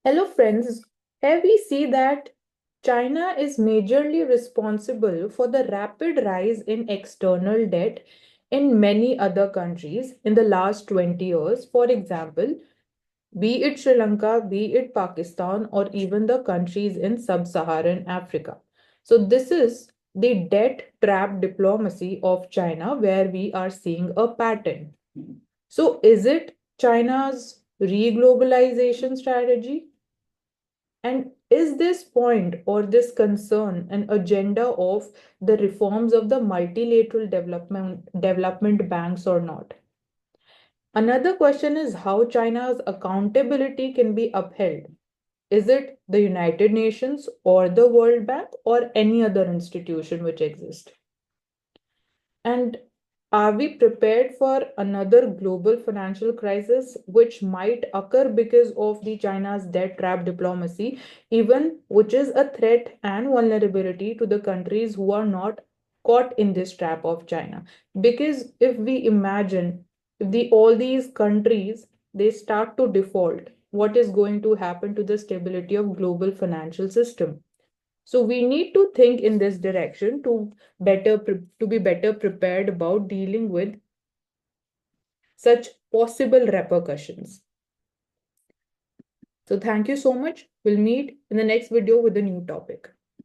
Hello, friends. Here we see that China is majorly responsible for the rapid rise in external debt in many other countries in the last 20 years. For example, be it Sri Lanka, be it Pakistan, or even the countries in sub Saharan Africa. So, this is the debt trap diplomacy of China where we are seeing a pattern. So, is it China's reglobalization strategy? And is this point or this concern an agenda of the reforms of the multilateral development banks or not? Another question is how China's accountability can be upheld. Is it the United Nations or the World Bank or any other institution which exists? And are we prepared for another global financial crisis which might occur because of the China's debt trap diplomacy, even which is a threat and vulnerability to the countries who are not caught in this trap of China? Because if we imagine if all these countries they start to default, what is going to happen to the stability of global financial system? So we need to think in this direction to to be better prepared about dealing with such possible repercussions. So thank you so much. We'll meet in the next video with a new topic.